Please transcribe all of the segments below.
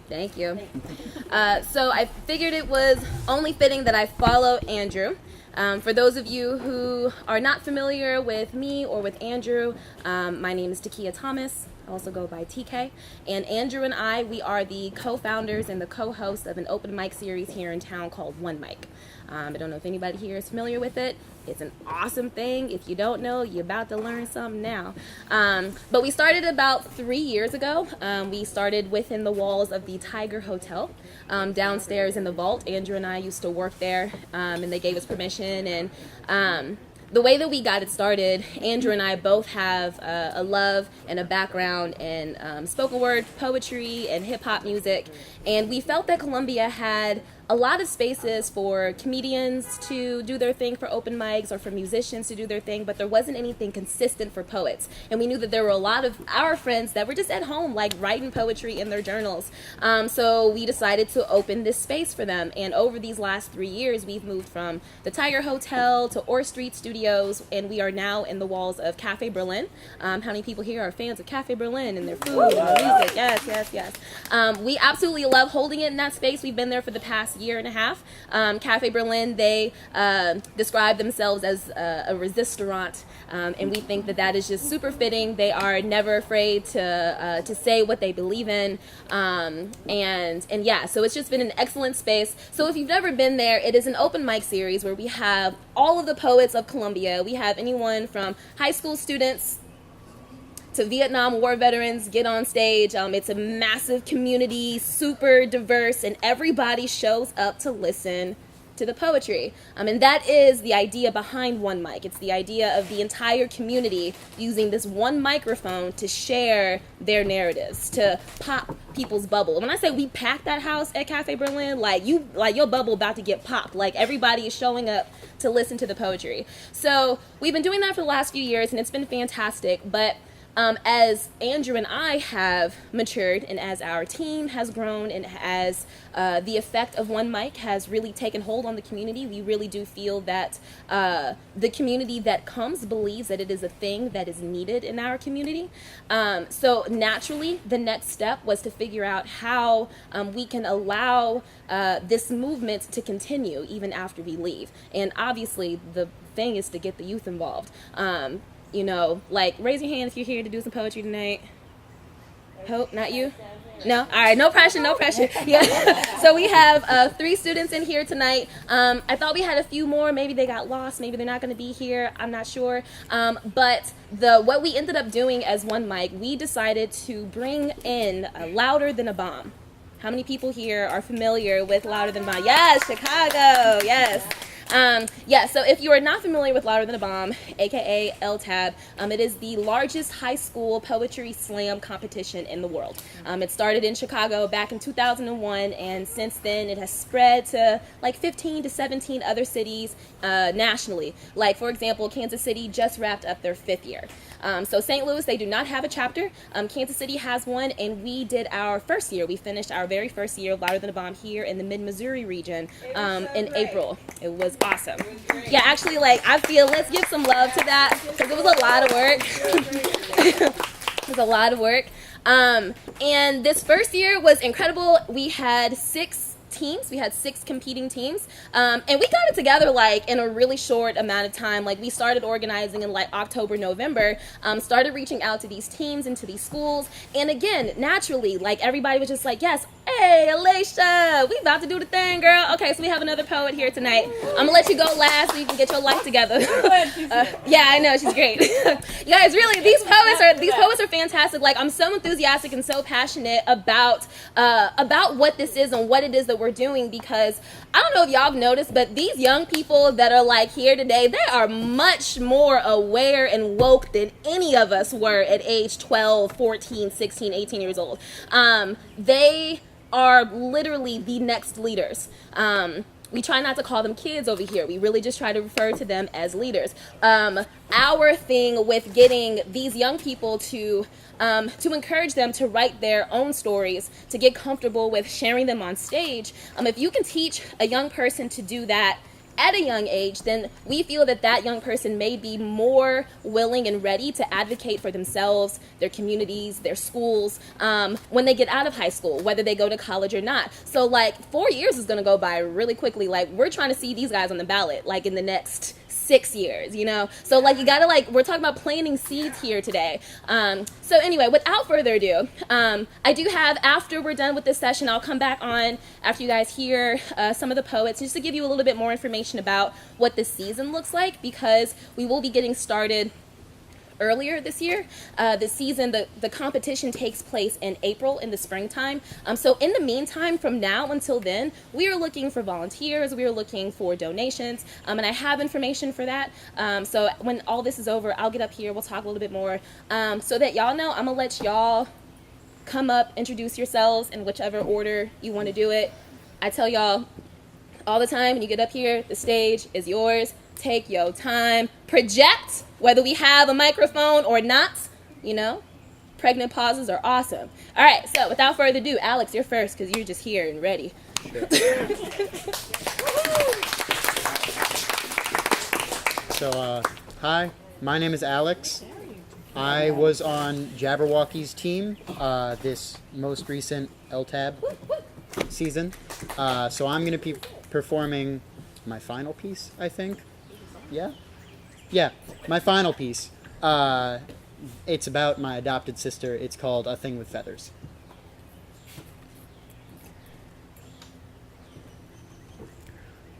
Thank you. So I figured it was only fitting that I follow Andrew. For those of you who are not familiar with me or with Andrew, my name is Takia Thomas. I also go by TK. And Andrew and I, we are the co-founders and the co-hosts of an open mic series here in town called One Mic. I don't know if anybody here is familiar with it. It's an awesome thing. If you don't know, you're about to learn something now. But we started about 3 years ago. We started within the walls of the Tiger Hotel, downstairs in the vault. Andrew and I used to work there, and they gave us permission. And the way that we got it started, Andrew and I both have a love and a background in spoken word poetry and hip-hop music. And we felt that Columbia had a lot of spaces for comedians to do their thing for open mics or for musicians to do their thing, but there wasn't anything consistent for poets. And we knew that there were a lot of our friends that were just at home, like writing poetry in their journals. So we decided to open this space for them. And over these last 3 years, we've moved from the Tiger Hotel to Orr Street Studios, and we are now in the walls of Cafe Berlin. How many people here are fans of Cafe Berlin and their food and their music? Yes, yes, yes. We absolutely love holding it in that space. We've been there for the past year and a half. Cafe Berlin, they describe themselves as a resistaurant, and we think that that is just super fitting. They are never afraid to say what they believe in, and yeah, so it's just been an excellent space. So if you've never been there, it is an open mic series where we have all of the poets of Columbia. We have anyone from high school students to Vietnam War veterans get on stage. It's a massive community, super diverse, and everybody shows up to listen to the poetry. And that is the idea behind One Mic. It's the idea of the entire community using this one microphone to share their narratives, to pop people's bubble. When I say we packed that house at Cafe Berlin, like your bubble about to get popped. Like everybody is showing up to listen to the poetry. So we've been doing that for the last few years, and it's been fantastic. But as Andrew and I have matured, and as our team has grown, and as the effect of One Mic has really taken hold on the community, we really do feel that the community that comes believes that it is a thing that is needed in our community. So naturally, the next step was to figure out how we can allow this movement to continue even after we leave. And obviously, the thing is to get the youth involved. You know, like, raise your hand if you're here to do some poetry tonight. Hope, not you? No? All right, no pressure, no pressure. Yeah. So we have 3 students in here tonight. I thought we had a few more. Maybe they got lost. Maybe they're not going to be here. I'm not sure. But what we ended up doing as One Mic, we decided to bring in Louder Than a Bomb. How many people here are familiar with Louder Than a Bomb? Yes, Chicago. Yes. So if you are not familiar with Louder Than a Bomb, aka LTAB, it is the largest high school poetry slam competition in the world. It started in Chicago back in 2001, and since then it has spread to like 15 to 17 other cities nationally. Like, for example, Kansas City just wrapped up their 5th year. So St. Louis, they do not have a chapter. Kansas City has one, and we did our first year. We finished our very first year of Louder Than a Bomb here in the mid-Missouri region in April. It was awesome. Yeah, actually, like, I feel, let's give some love to that, because it was a lot of work. It was a lot of work. And this first year was incredible. We had 6 teams. We had 6 competing teams, and we got it together like in a really short amount of time. Like, we started organizing in like October, November, started reaching out to these teams and to these schools, and again, naturally, like, everybody was just like, yes, hey, Alaysha, we about to do the thing, girl. Okay, so we have another poet here tonight. I'm gonna let you go last so you can get your life together. Yeah, I know, she's great. You guys, really, these poets are fantastic. Like, I'm so enthusiastic and so passionate about what this is and what it is that we're doing, because I don't know if y'all have noticed, but these young people that are like here today, they are much more aware and woke than any of us were at age 12, 14, 16, 18 years old. They are literally the next leaders. We try not to call them kids over here. We really just try to refer to them as leaders. Our thing with getting these young people to encourage them to write their own stories, to get comfortable with sharing them on stage, if you can teach a young person to do that at a young age, then we feel that that young person may be more willing and ready to advocate for themselves, their communities, their schools, when they get out of high school, whether they go to college or not. So like 4 years is going to go by really quickly. Like we're trying to see these guys on the ballot like in the next 6 years, you know? So like you gotta we're talking about planting seeds here today. So anyway, without further ado, I do have, after we're done with this session, I'll come back on after you guys hear some of the poets, just to give you a little bit more information about what this season looks like, because we will be getting started earlier this year. The season, the competition takes place in April, in the springtime. So in the meantime, from now until then, we are looking for volunteers, we are looking for donations, and I have information for that. So when all this is over, I'll get up here, we'll talk a little bit more, so that y'all know. I'm gonna let y'all come up, introduce yourselves in whichever order you want to do it. I tell y'all all the time, when you get up here, the stage is yours. Take your time, project, whether we have a microphone or not, you know. Pregnant pauses are awesome. All right, so without further ado, Alex, you're first because you're just here and ready. Sure. So, hi, my name is Alex. I was on Jabberwocky's team this most recent LTAB season. So I'm going to be performing my final piece, I think. Yeah, my final piece. It's about my adopted sister. It's called A Thing with Feathers.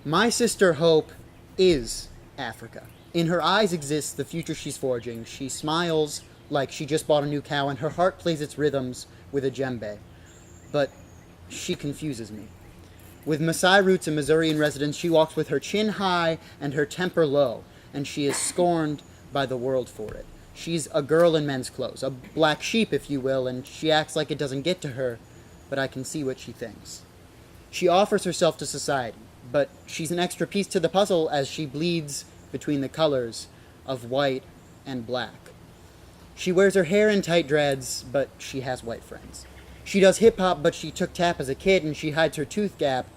My sister Hope is Africa. In her eyes exists the future she's forging. She smiles like she just bought a new cow, and her heart plays its rhythms with a djembe. But she confuses me. With Maasai roots and Missourian residence, she walks with her chin high and her temper low, and she is scorned by the world for it. She's a girl in men's clothes, a black sheep, if you will, and she acts like it doesn't get to her, but I can see what she thinks. She offers herself to society, but she's an extra piece to the puzzle as she bleeds between the colors of white and black. She wears her hair in tight dreads, but she has white friends. She does hip-hop, but she took tap as a kid, and she hides her tooth gap,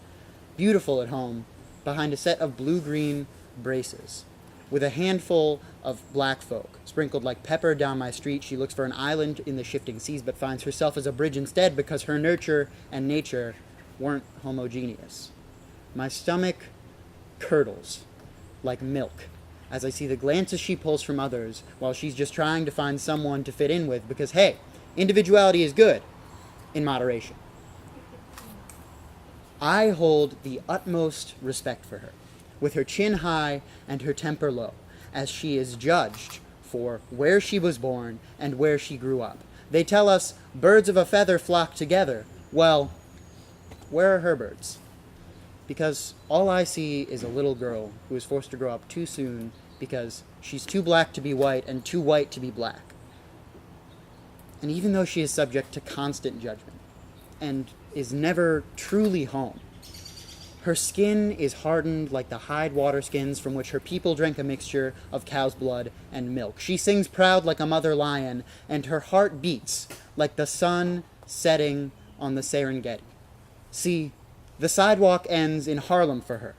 beautiful at home, behind a set of blue-green braces. With a handful of black folk sprinkled like pepper down my street, she looks for an island in the shifting seas, but finds herself as a bridge instead because her nurture and nature weren't homogeneous. My stomach curdles like milk as I see the glances she pulls from others while she's just trying to find someone to fit in with, because, hey, individuality is good, in moderation. I hold the utmost respect for her, with her chin high and her temper low, as she is judged for where she was born and where she grew up. They tell us birds of a feather flock together. Well, where are her birds? Because all I see is a little girl who is forced to grow up too soon because she's too black to be white and too white to be black. And even though she is subject to constant judgment and is never truly home, her skin is hardened like the hide water skins from which her people drank a mixture of cow's blood and milk. She sings proud like a mother lion, and her heart beats like the sun setting on the Serengeti. See, the sidewalk ends in Harlem for her,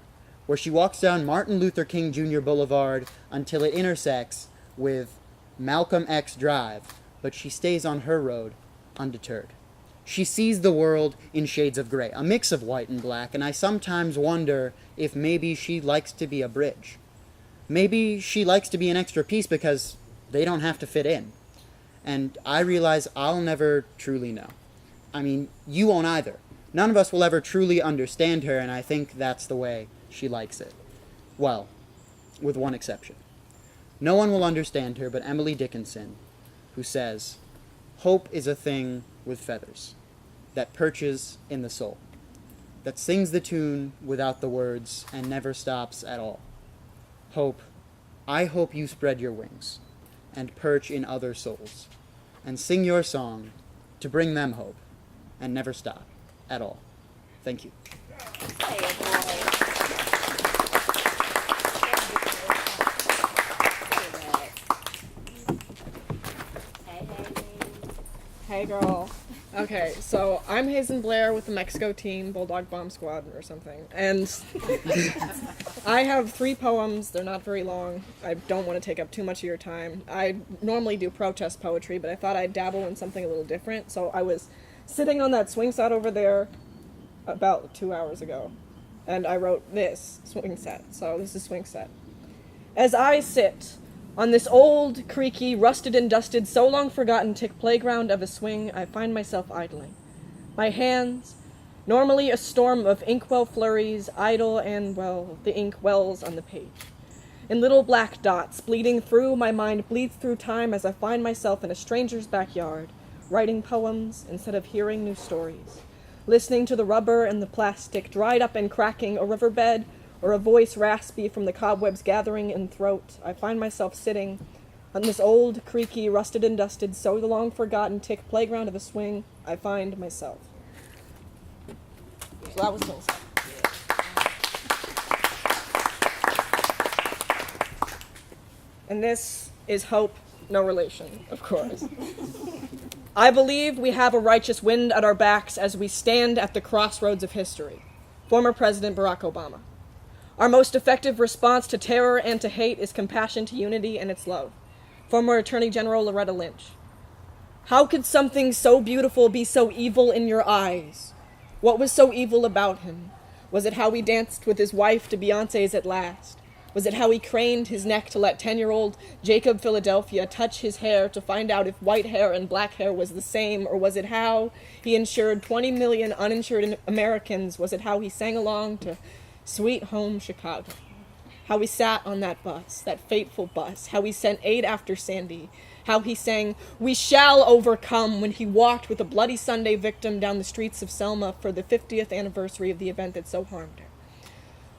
where she walks down Martin Luther King Jr. Boulevard until it intersects with Malcolm X Drive, but she stays on her road undeterred. She sees the world in shades of gray, a mix of white and black, and I sometimes wonder if maybe she likes to be a bridge. Maybe she likes to be an extra piece because they don't have to fit in. And I realize I'll never truly know. I mean, you won't either. None of us will ever truly understand her, and I think that's the way she likes it. Well, with one exception. No one will understand her but Emily Dickinson, who says, "Hope is a thing with feathers that perches in the soul, that sings the tune without the words and never stops at all. Hope, I hope you spread your wings and perch in other souls and sing your song to bring them hope and never stop at all." Thank you. Hey girl. Okay, so I'm Hazen Blair with the Mexico team, Bulldog Bomb Squad or something, and I have 3 poems. They're not very long. I don't want to take up too much of your time. I normally do protest poetry, but I thought I'd dabble in something a little different, so I was sitting on that swing set over there about 2 hours ago, and I wrote this swing set. So this is swing set. As I sit on this old, creaky, rusted and dusted, so long forgotten tick playground of a swing, I find myself idling. My hands, normally a storm of inkwell flurries, idle and, well, the ink wells on the page. In little black dots, bleeding through, my mind bleeds through time as I find myself in a stranger's backyard, writing poems instead of hearing new stories. Listening to the rubber and the plastic, dried up and cracking, a riverbed, or a voice raspy from the cobwebs gathering in throat, I find myself sitting on this old, creaky, rusted and dusted, so long forgotten tick playground of a swing, I find myself. So that was Tulsa. And this is Hope, no relation, of course. I believe we have a righteous wind at our backs as we stand at the crossroads of history. Former President Barack Obama. Our most effective response to terror and to hate is compassion to unity and its love. Former Attorney General Loretta Lynch. How could something so beautiful be so evil in your eyes? What was so evil about him? Was it how he danced with his wife to Beyonce's At Last? Was it how he craned his neck to let 10-year-old Jacob Philadelphia touch his hair to find out if white hair and black hair was the same? Or was it how he insured 20 million uninsured Americans? Was it how he sang along to Sweet Home Chicago? How he sat on that bus, that fateful bus. How he sent aid after Sandy. How he sang, "We shall overcome," when he walked with a Bloody Sunday victim down the streets of Selma for the 50th anniversary of the event that so harmed her.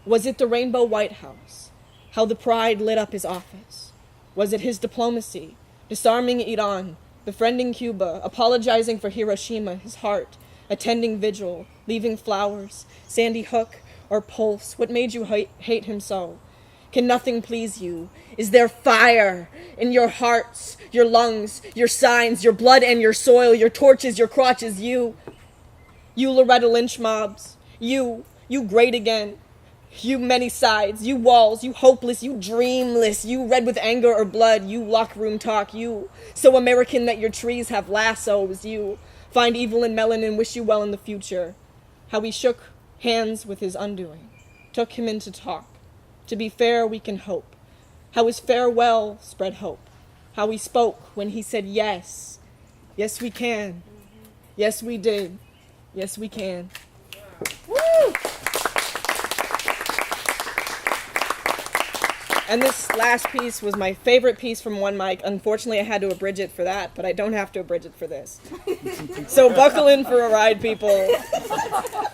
Was it the Rainbow White House? How the pride lit up his office? Was it his diplomacy, disarming Iran, befriending Cuba, apologizing for Hiroshima, his heart, attending vigil, leaving flowers, Sandy Hook, or Pulse? What made you hate him so? Can nothing please you? Is there fire in your hearts, your lungs, your signs, your blood and your soil, your torches, your crotches? You Loretta Lynch mobs, you great again, you many sides, you walls, you hopeless, you dreamless, you red with anger or blood, you locker room talk, you so American that your trees have lassos, you find evil in melon and wish you well in the future. How we shook hands with his undoing, took him in to talk. To be fair, we can hope. How his farewell spread hope. How he spoke when he said yes. Yes, we can. Yes, we did. Yes, we can. Woo! And this last piece was my favorite piece from One Mic. Unfortunately, I had to abridge it for that, but I don't have to abridge it for this. So buckle in for a ride, people.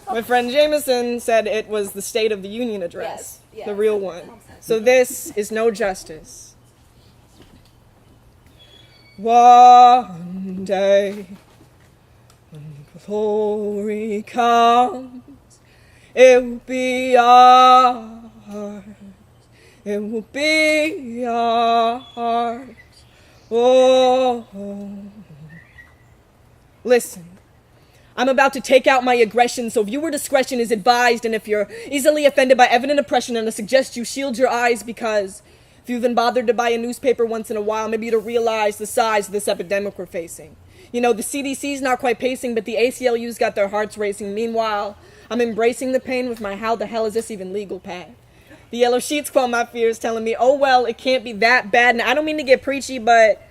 My friend Jameson said it was the State of the Union address, yes. the real one. So this is No Justice. One day, when glory comes, it will be ours. It will be ours. Oh. Listen, I'm about to take out my aggression, so viewer discretion is advised, and if you're easily offended by evident oppression, then I suggest you shield your eyes, because if you've been bothered to buy a newspaper once in a while, maybe you'll realize the size of this epidemic we're facing. You know, the CDC's not quite pacing, but the ACLU's got their hearts racing. Meanwhile, I'm embracing the pain with my how the hell is this even legal pad. The yellow sheets quell my fears, telling me, oh well, it can't be that bad. And I don't mean to get preachy, but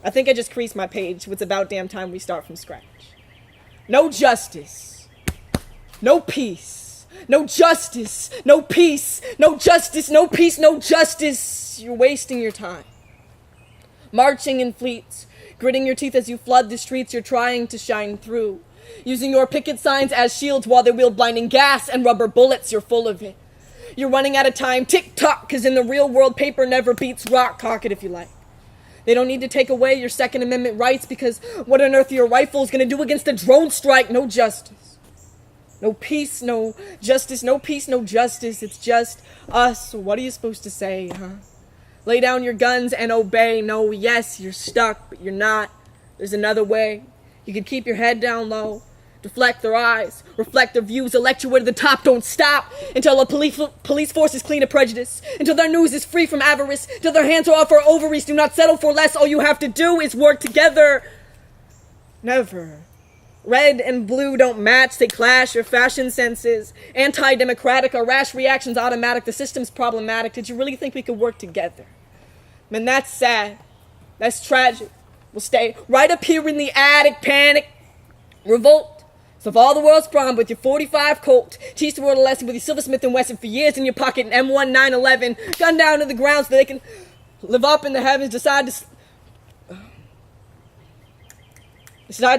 I think I just creased my page. It's about damn time we start from scratch. No justice. No peace. No justice. No peace. No justice. No peace. No justice. You're wasting your time. Marching in fleets, gritting your teeth as you flood the streets you're trying to shine through. Using your picket signs as shields while they wield blinding gas and rubber bullets, you're full of it. You're running out of time, tick-tock, because in the real world, paper never beats rock. Cock it if you like. They don't need to take away your Second Amendment rights, because what on earth are your rifles going to do against a drone strike? No justice. No peace, no justice, no peace, no justice. It's just us. What are you supposed to say, huh? Lay down your guns and obey. No, yes, you're stuck, but you're not. There's another way. You could keep your head down low, deflect their eyes, reflect their views, elect your way to the top, don't stop until a police force is clean of prejudice, until their news is free from avarice, till their hands are off our ovaries. Do not settle for less. All you have to do is work together. Never. Red and blue don't match, they clash. Your fashion senses anti-democratic, our rash reactions automatic. The system's problematic. Did you really think we could work together? Man, that's sad. That's tragic. We'll stay right up here in the attic, panic, revolt. So if all the world's problem with your 45 Colt, teach the world a lesson with your Silver Smith & Wesson for years in your pocket, and M1 911, gun down to the ground so they can live up in the heavens, decide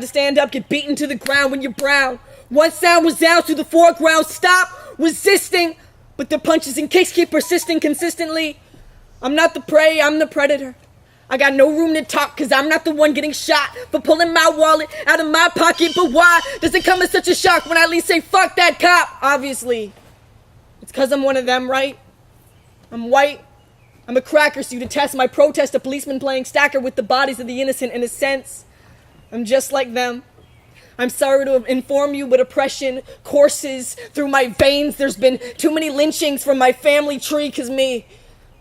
to stand up, get beaten to the ground when you're brown. One sound was out through the foreground. Stop resisting, but the punches and kicks keep persisting consistently. I'm not the prey, I'm the predator. I got no room to talk cause I'm not the one getting shot for pulling my wallet out of my pocket. But why does it come as such a shock when I at least say fuck that cop? Obviously, it's cause I'm one of them, right? I'm white. I'm a cracker, so you detest my protest. A policeman playing stacker with the bodies of the innocent. In a sense, I'm just like them. I'm sorry to inform you, but oppression courses through my veins. There's been too many lynchings from my family tree, cause my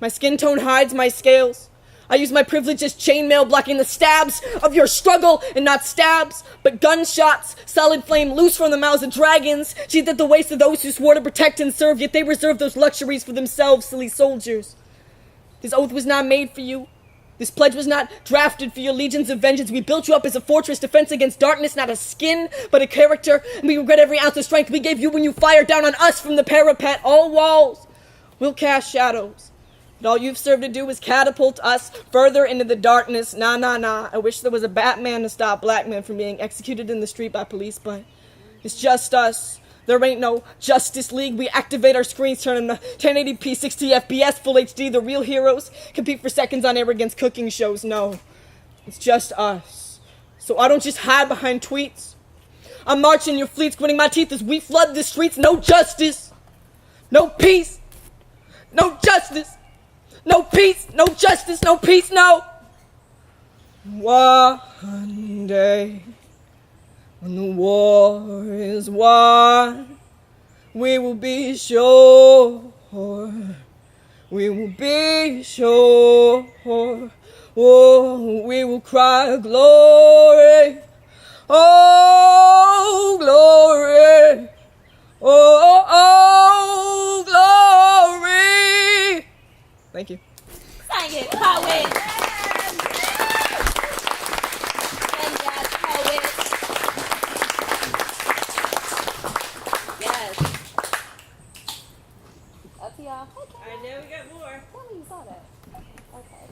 skin tone hides my scales. I use my privilege as chainmail, blocking the stabs of your struggle, and not stabs, but gunshots, solid flame loose from the mouths of dragons, sheathed at the waist of those who swore to protect and serve, yet they reserve those luxuries for themselves, silly soldiers. This oath was not made for you. This pledge was not drafted for your legions of vengeance. We built you up as a fortress, defense against darkness, not a skin, but a character, and we regret every ounce of strength we gave you when you fired down on us from the parapet. All walls will cast shadows. And all you've served to do is catapult us further into the darkness. Nah. I wish there was a Batman to stop black men from being executed in the street by police, but it's just us. There ain't no Justice League. We activate our screens, turn them to 1080p, 60 FPS, full HD. The real heroes compete for seconds on air against cooking shows. No, it's just us. So I don't just hide behind tweets. I'm marching your fleets, gritting my teeth as we flood the streets. No justice, no peace, no justice. No peace, no justice, no peace, no. One day, when the war is won, we will be sure. We will be sure. Oh, we will cry glory. Oh, glory. Oh, glory. Thank you. Sing it, poet. And yes, poet. Yes. Up to y'all. Okay. I know we got more. Tell me you saw that. Okay.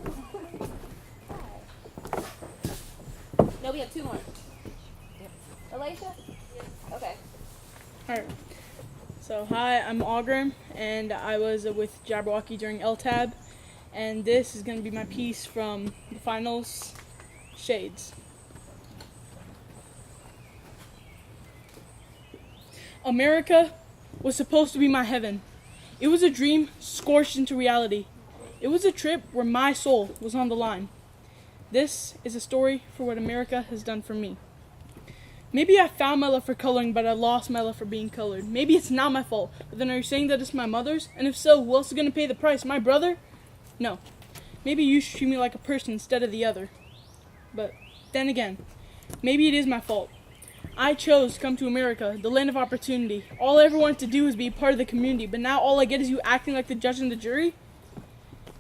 Hi. No, we have two more. Alaysha? Yes. Okay. Alright. So, hi, I'm Agrim, and I was with Jabberwocky during LTAB, and this is going to be my piece from the finals, Shades. America was supposed to be my heaven. It was a dream scorched into reality. It was a trip where my soul was on the line. This is a story for what America has done for me. Maybe I found my love for coloring, but I lost my love for being colored. Maybe it's not my fault, but then are you saying that it's my mother's? And if so, who else is going to pay the price? My brother? No. Maybe you should treat me like a person instead of the other. But then again, maybe it is my fault. I chose to come to America, the land of opportunity. All I ever wanted to do was be part of the community, but now all I get is you acting like the judge and the jury?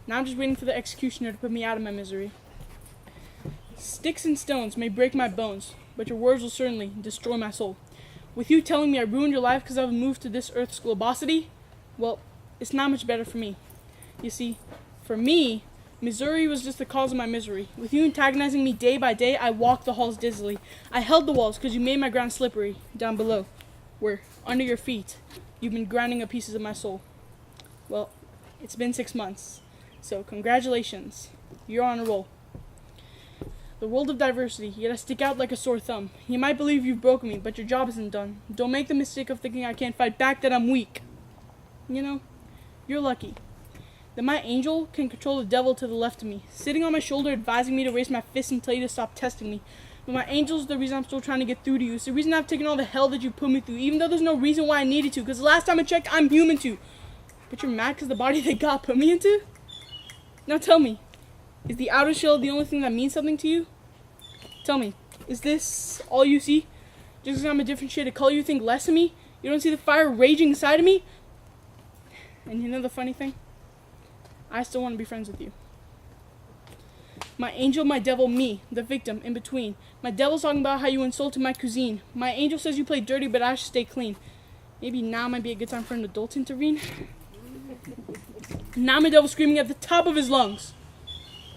Now I'm just waiting for the executioner to put me out of my misery. Sticks and stones may break my bones, but your words will certainly destroy my soul. With you telling me I ruined your life because I've moved to this earth's globosity, well, it's not much better for me. You see, for me, Missouri was just the cause of my misery. With you antagonizing me day by day, I walked the halls dizzily. I held the walls because you made my ground slippery down below, where, under your feet, you've been grinding up pieces of my soul. Well, it's been 6 months, so congratulations. You're on a roll. The world of diversity, yet I stick out like a sore thumb. You might believe you've broken me, but your job isn't done. Don't make the mistake of thinking I can't fight back, that I'm weak. You know, you're lucky that my angel can control the devil to the left of me, sitting on my shoulder advising me to raise my fist and tell you to stop testing me. But my angel's the reason I'm still trying to get through to you. It's the reason I've taken all the hell that you put me through, even though there's no reason why I needed to, because the last time I checked, I'm human too. But you're mad because the body that God put me into? Now tell me, is the outer shell the only thing that means something to you? Tell me, is this all you see? Just because I'm a different shade of color, you think less of me? You don't see the fire raging inside of me? And you know the funny thing? I still want to be friends with you. My angel, my devil, me, the victim, in between. My devil's talking about how you insulted my cuisine. My angel says you play dirty, but I should stay clean. Maybe now might be a good time for an adult to intervene. Now my devil's screaming at the top of his lungs.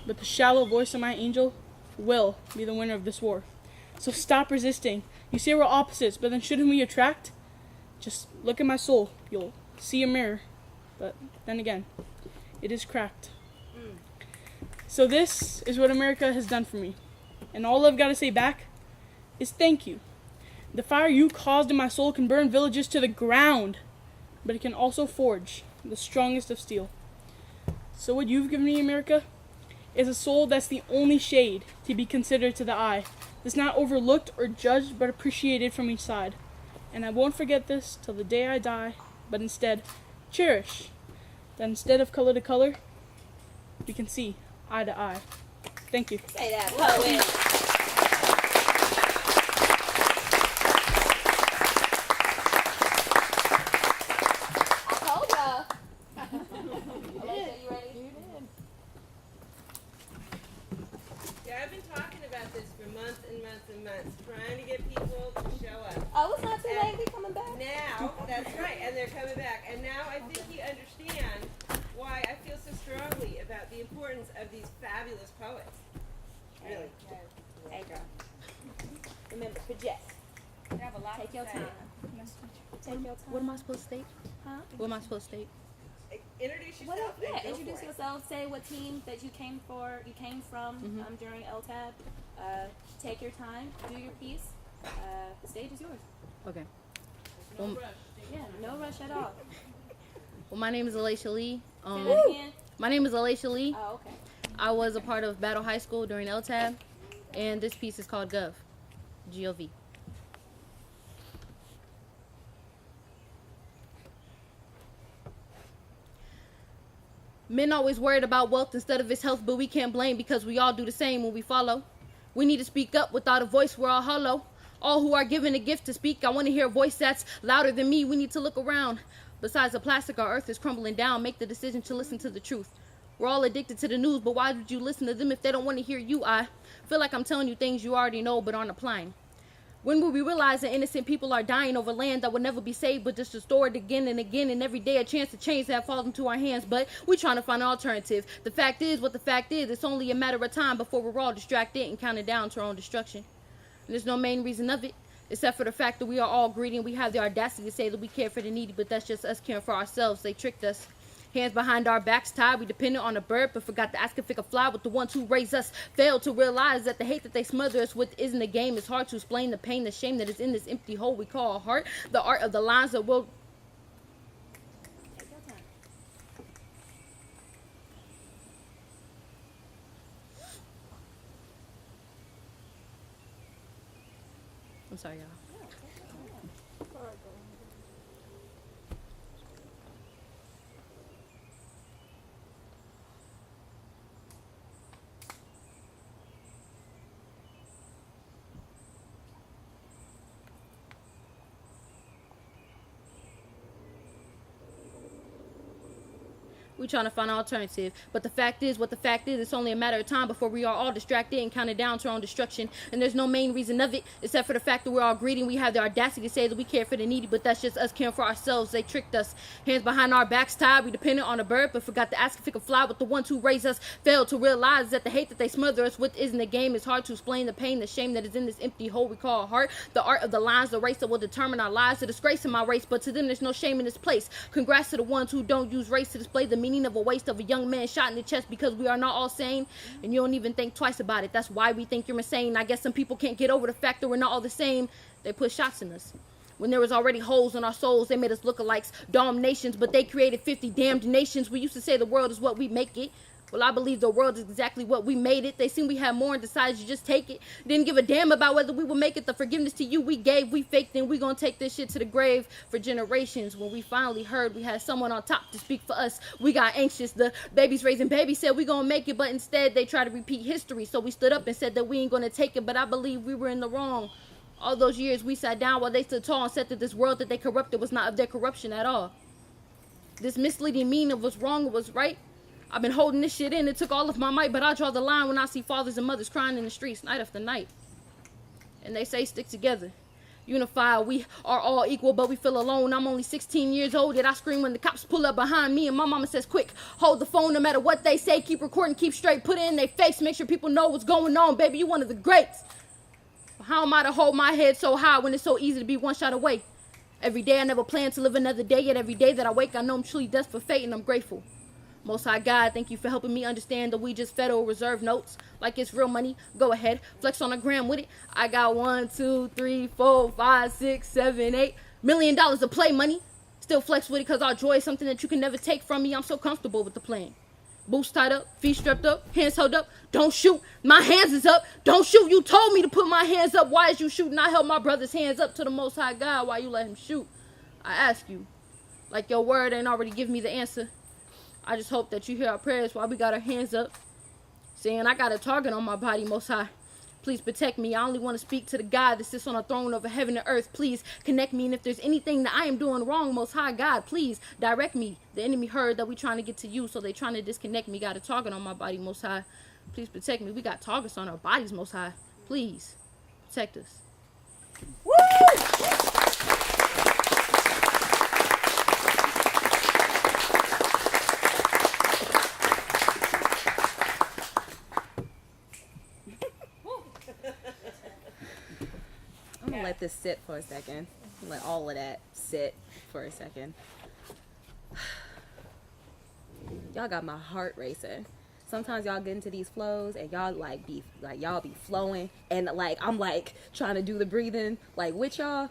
But the shallow voice of my angel will be the winner of this war. So stop resisting. You say we're opposites, but then shouldn't we attract? Just look at my soul. You'll see a mirror. But then again, it is cracked. So this is what America has done for me. And all I've got to say back is thank you. The fire you caused in my soul can burn villages to the ground, but it can also forge the strongest of steel. So what you've given me, America, is a soul that's the only shade to be considered to the eye. That's not overlooked or judged, but appreciated from each side. And I won't forget this till the day I die, but instead cherish that instead of color to color, we can see eye to eye. Thank you. Say that, poet. I told y'all. Alaysha, you ready? You did. Yeah, I've been talking about this for months and months and months, trying to get people to show up. Oh, it's not too late. We coming back. Now, that's right, and they're coming back. And now I think you understand why I feel so strongly about the importance of these fabulous poets. Really. Hey, girl. Remember, project. Take your time. Take your time. What am I supposed to state? Huh? What am I supposed to state? Introduce What yourself else? and Yeah, go introduce for it. yourself. Say what team that you came from during LTAB. Take your time. Do your piece. The stage is yours. Okay. Yeah, no rush at all. Well, my name is Alaysha Lee. Say that again. My name is Alaysha Lee. Oh, okay. I was a part of Battle High School during LTAB, and this piece is called Gov. G-O-V. Men always worried about wealth instead of his health, but we can't blame because we all do the same when we follow. We need to speak up. Without a voice, we're all hollow. All who are given a gift to speak, I want to hear a voice that's louder than me. We need to look around. Besides the plastic, our earth is crumbling down. Make the decision to listen to the truth. We're all addicted to the news, but why would you listen to them if they don't want to hear you? I feel like I'm telling you things you already know but aren't applying. When will we realize that innocent people are dying over land that will never be saved but just restored again and again, and every day a chance to change that falls into our hands, but we're trying to find an alternative. The fact is what the fact is. It's only a matter of time before we're all distracted and counted down to our own destruction. And there's no main reason of it, except for the fact that we are all greedy and we have the audacity to say that we care for the needy, but that's just us caring for ourselves. They tricked us. Hands behind our backs tied, we depended on a bird, but forgot to ask if it could fly. With the ones who raised us, failed to realize that the hate that they smother us with isn't a game. It's hard to explain the pain, the shame that is in this empty hole we call a heart. The art of the lines that will... Take your time. I'm sorry, y'all. We're trying to find an alternative. But the fact is what the fact is. It's only a matter of time before we are all distracted and counted down to our own destruction. And there's no main reason of it, except for the fact that we're all greedy and we have the audacity to say that we care for the needy, but that's just us caring for ourselves. They tricked us. Hands behind our backs tied, we depended on a bird, but forgot to ask if it could fly. With the ones who raised us, failed to realize that the hate that they smother us with isn't a game. It's hard to explain the pain, the shame that is in this empty hole we call a heart. The art of the lines, the race that will determine our lives. The disgrace in my race, but to them there's no shame in this place. Congrats to the ones who don't use race to display the meaning of a waste of a young man shot in the chest, because we are not all sane, and you don't even think twice about it. That's why we think you're insane. I guess some people can't get over the fact that we're not all the same. They put shots in us. When there was already holes in our souls, they made us lookalikes, nations, but they created 50 damned nations. We used to say the world is what we make it. Well, I believe the world is exactly what we made it. They seen we had more and decided to just take it. Didn't give a damn about whether we would make it. The forgiveness to you we gave, we faked, and we gonna take this shit to the grave for generations. When we finally heard we had someone on top to speak for us, we got anxious. The babies raising babies said we gonna make it, but instead they tried to repeat history. So we stood up and said that we ain't gonna take it, but I believe we were in the wrong. All those years we sat down while they stood tall and said that this world that they corrupted was not of their corruption at all. This misleading meaning of what's wrong or what's right, I've been holding this shit in. It took all of my might, but I draw the line when I see fathers and mothers crying in the streets night after night. And they say stick together. Unify, we are all equal, but we feel alone. I'm only 16 years old, yet I scream when the cops pull up behind me. And my mama says, quick, hold the phone no matter what they say. Keep recording, keep straight, put it in their face. Make sure people know what's going on, baby. You one of the greats. But how am I to hold my head so high when it's so easy to be one shot away? Every day I never plan to live another day, yet every day that I wake I know I'm truly destined for fate, and I'm grateful. Most High God, thank you for helping me understand that we just Federal Reserve notes like it's real money. Go ahead, flex on the gram with it. I got $1, 2, 3, 4, 5, 6, 7, $8 million of play money. Still flex with it because our joy is something that you can never take from me. I'm so comfortable with the plan. Boots tied up, feet strapped up, hands held up. Don't shoot, my hands is up. Don't shoot, you told me to put my hands up. Why is you shooting? I held my brother's hands up to the Most High God while you let him shoot. I ask you, like your word ain't already give me the answer. I just hope that you hear our prayers while we got our hands up. Saying I got a target on my body, Most High. Please protect me. I only want to speak to the God that sits on a throne over heaven and earth. Please connect me. And if there's anything that I am doing wrong, Most High God, please direct me. The enemy heard that we trying to get to you, so they trying to disconnect me. Got a target on my body, Most High. Please protect me. We got targets on our bodies, Most High. Please protect us. Woo! I'm gonna let this sit for a second. Let all of that sit for a second. Y'all got my heart racing. Sometimes y'all get into these flows and y'all y'all be flowing, and like I'm like trying to do the breathing like with y'all.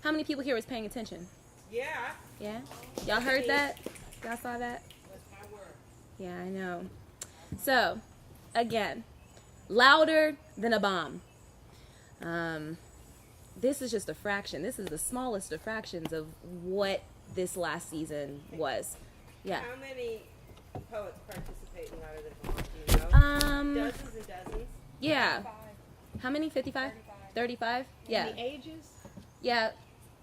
How many people here was paying attention? Yeah. Yeah? Y'all heard that? Y'all saw that? That's my word. Yeah, I know. So, again, louder than a bomb. This is just a fraction. This is the smallest of fractions of what this last season was. Yeah. How many poets participate in Louder Than a Bomb? Do you know? Dozens and dozens. Yeah. How many? 55? 35? Yeah. Any ages? Yeah.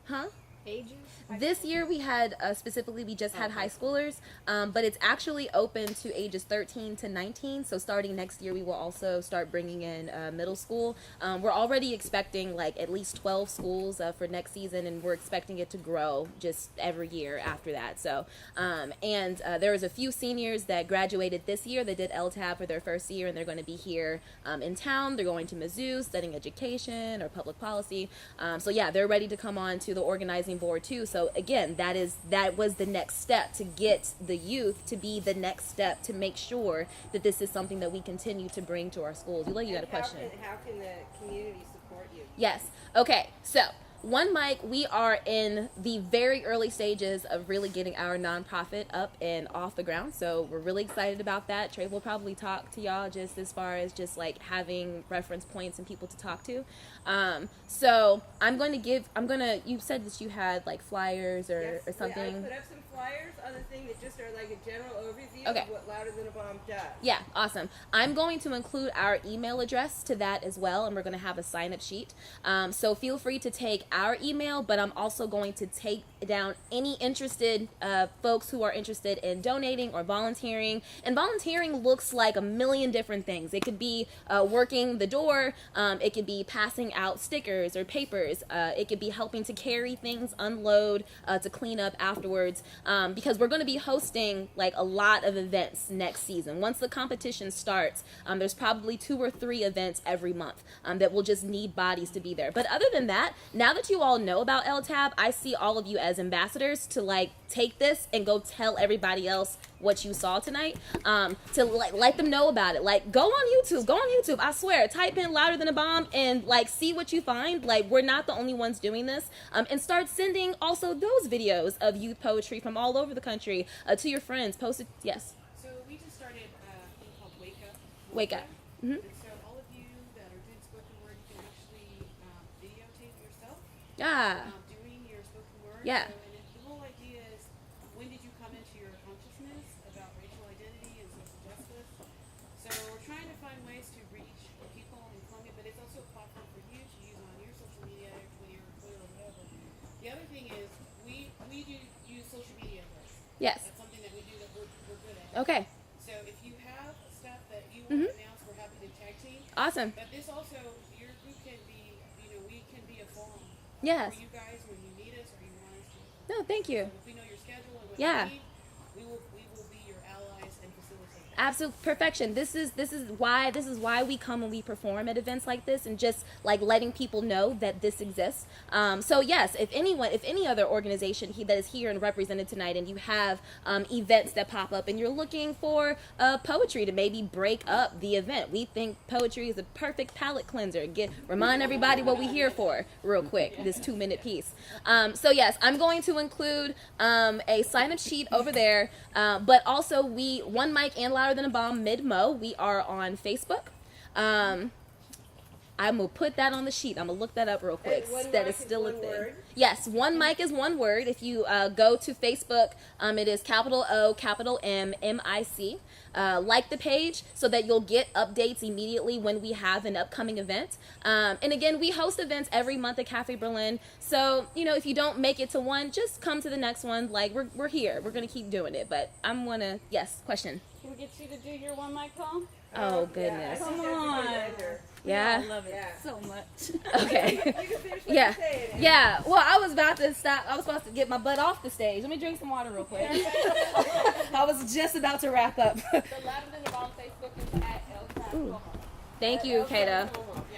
Huh? Ages? This year we had specifically we just had high schoolers, but it's actually open to ages 13 to 19. So starting next year we will also start bringing in middle school. We're already expecting like at least 12 schools for next season, and we're expecting it to grow just every year after that. So and there was a few seniors that graduated this year that did LTAB for their first year, and they're going to be here in town. They're going to Mizzou studying education or public policy. So yeah, they're ready to come on to the organizing board too. So again, that was the next step to get the youth to be the next step to make sure that this is something that we continue to bring to our schools. You got a question. How can the community support you? Yes. Okay. So One Mic, we are in the very early stages of really getting our nonprofit up and off the ground. So we're really excited about that. Trey will probably talk to y'all just as far as just like having reference points and people to talk to. So you said that you had like flyers or something. I put up some flyers on the thing that just are like a general overview Okay. of what Louder Than a Bomb does. Yeah, awesome. I'm going to include our email address to that as well, and we're going to have a sign-up sheet. So feel free to take our email, but I'm also going to take down any interested folks who are interested in donating or volunteering. And volunteering looks like a million different things. It could be working the door. It could be passing out stickers or papers. It could be helping to carry things, unload, to clean up afterwards. Because we're going to be hosting like a lot of events next season. Once the competition starts, there's probably 2 or 3 events every month that will just need bodies to be there. But other than that, now that that you all know about LTAB, I see all of you as ambassadors to like take this and go tell everybody else what you saw tonight, to like let them know about it. Like go on YouTube, I swear, type in Louder Than a Bomb and like see what you find. Like we're not the only ones doing this, and start sending also those videos of youth poetry from all over the country to your friends. Post it. Yes. So we just started a thing called Wake Up. And so all of you that are doing spoken word, you can actually videotape yourself Yeah. doing your spoken word. Yeah. So, and the whole idea is, when did you come into your consciousness about racial identity and social justice? So we're trying to find ways to reach people in Columbia, but it's also a platform for you to use on your social media, your Twitter, or whatever. The other thing is, we do use social media lists. Yes. That's something that we do that we're good at. Okay. So if you have stuff that you want to announce, we're happy to tag team. Awesome. But this also, your group can be, we can be a forum Yes. for you guys when you need us or you want us to. No, thank you. If we know your schedule and what Yeah. you need, we will be your allies and facilitate that. Absolute perfection. This is why we come and we perform at events like this, and just like letting people know that this exists. So yes, if any other organization that is here and represented tonight, and you have events that pop up, and you're looking for poetry to maybe break up the event, we think poetry is a perfect palate cleanser. Remind everybody what we're here for, real quick. This 2-minute piece. So yes, I'm going to include a sign-up sheet over there, but also One Mic and Louder Than a Bomb Mid-Mo, we are on Facebook. I'm gonna put that on the sheet. I'm gonna look that up real quick. One That mic is is still a one thing. word? Yes, One Mic is one word. If you go to Facebook, it is capital O, capital M, MIC. Like the page so that you'll get updates immediately when we have an upcoming event. And again, we host events every month at Cafe Berlin. So, if you don't make it to one, just come to the next one. Like, we're here. We're going to keep doing it. But yes, question. Can we get you to do your one mic call? Oh, goodness. Come on. Yeah. I love it Yeah. so much. Okay. You can finish what Yeah. you're saying. Yeah. Well, I was about to stop. I was supposed to get my butt off the stage. Let me drink some water real quick. I was just about to wrap up. The Louder Than a Bomb Facebook is at LTAB. Thank you, Kato.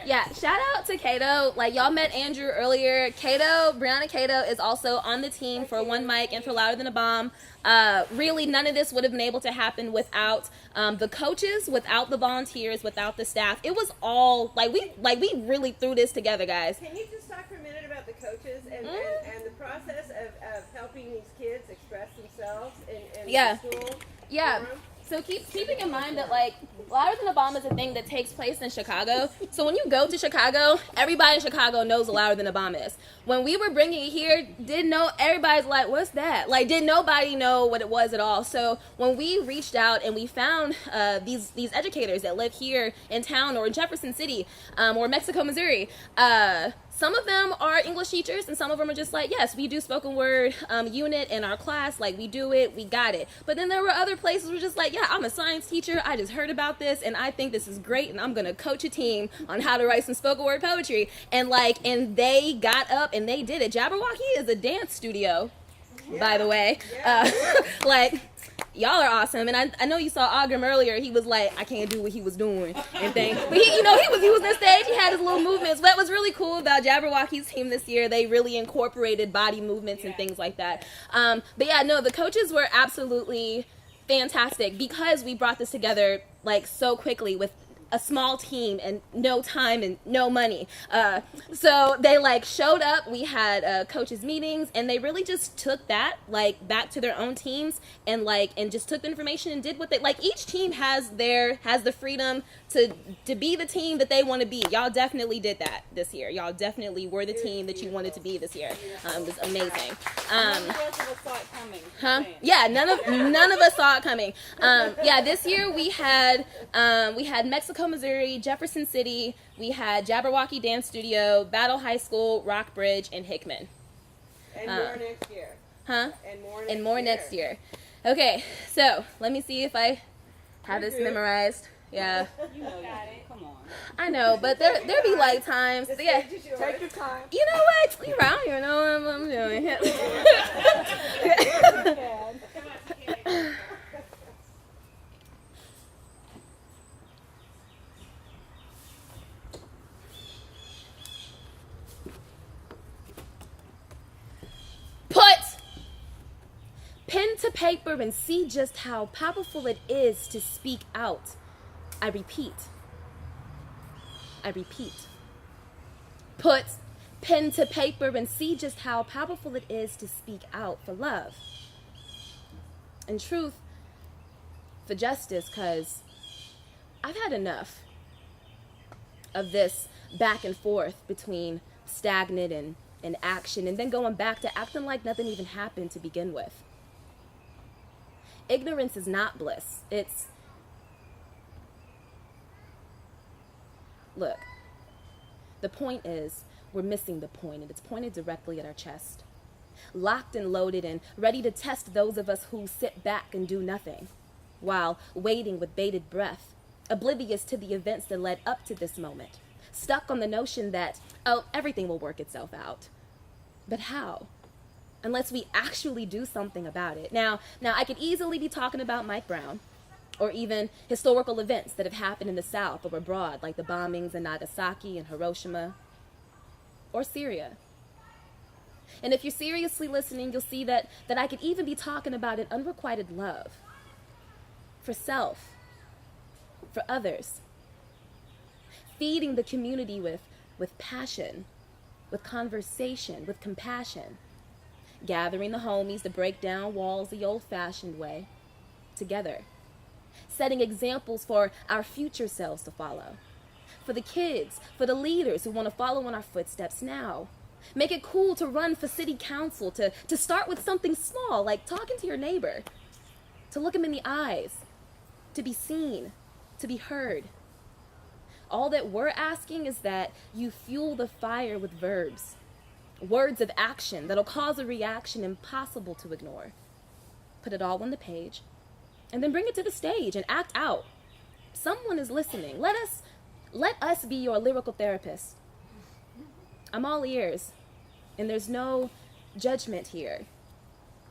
Yeah, shout out to Kato. Like, y'all met Andrew earlier. Brianna Kato is also on the team for One Mic and for Louder Than a Bomb. Really, none of this would have been able to happen without the coaches, without the volunteers, without the staff. It was all, we really threw this together, guys. Can you just talk for a minute about the coaches and the process of helping these kids express themselves in Yeah. the school? Yeah. forum? So keeping in mind that Louder Than a Bomb is a thing that takes place in Chicago. So when you go to Chicago, everybody in Chicago knows what Louder Than a Bomb is. When we were bringing it here, everybody's like, what's that? Like, did nobody know what it was at all? So when we reached out and we found these educators that live here in town or in Jefferson City or Mexico, Missouri, some of them are English teachers, and some of them are just like, yes, we do spoken word unit in our class. Like, we do it, we got it. But then there were other places where just like, yeah, I'm a science teacher. I just heard about this, and I think this is great, and I'm going to coach a team on how to write some spoken word poetry. And they got up and they did it. Jabberwocky is a dance studio, by the way. Y'all are awesome, and I know you saw Agrim earlier. He was like, I can't do what he was doing and things, but he was on stage. He had his little movements. What was really cool about Jabberwocky's team this year, they really incorporated body movements and things like that. But yeah, no, the coaches were absolutely fantastic because we brought this together so quickly with a small team and no time and no money. So they showed up. We had coaches meetings, and they really just took that back to their own teams and just took the information and did what they each team has the freedom to be the team that they want to be. Y'all definitely did that this year. Y'all definitely were the team that you wanted to be this year. It was amazing. None of us saw it coming. Huh? Yeah, none of us saw it coming. Yeah, this year we had Mexico, Missouri, Jefferson City. We had Jabberwocky Dance Studio, Battle High School, Rockbridge, and Hickman. And more next year. Huh? And more next year. Okay, so let me see if I have this memorized. Yeah, You know it. Come on. I know, but there be times. Yeah. Take your time. You know what? You're right. You know what I'm doing. pen to paper and see just how powerful it is to speak out. I repeat. I repeat. Put pen to paper and see just how powerful it is to speak out for love. And truth, for justice, because I've had enough of this back and forth between stagnant and action, and then going back to acting like nothing even happened to begin with. Ignorance is not bliss. Look, the point is, we're missing the point, and it's pointed directly at our chest. Locked and loaded and ready to test those of us who sit back and do nothing, while waiting with bated breath, oblivious to the events that led up to this moment, stuck on the notion that, oh, everything will work itself out. But how? Unless we actually do something about it. Now, I could easily be talking about Mike Brown, or even historical events that have happened in the South or abroad, like the bombings in Nagasaki and Hiroshima, or Syria. And if you're seriously listening, you'll see that I could even be talking about an unrequited love for self, for others, feeding the community with passion, with conversation, with compassion, gathering the homies to break down walls the old-fashioned way, together, setting examples for our future selves to follow, for the kids, for the leaders who want to follow in our footsteps now. Make it cool to run for city council, to start with something small, like talking to your neighbor, to look him in the eyes, to be seen, to be heard. All that we're asking is that you fuel the fire with verbs, words of action that'll cause a reaction impossible to ignore. Put it all on the page, and then bring it to the stage and act out. Someone is listening. Let us be your lyrical therapist. I'm all ears, and there's no judgment here.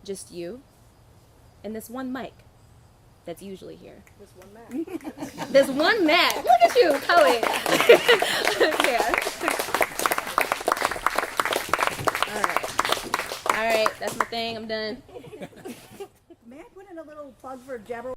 Just you and this one mic that's usually here. This one man. There's one Mac. Look at you, Chloe. Yeah. All right, that's my thing. I'm done. May I put in a little plug for Jabberwocky?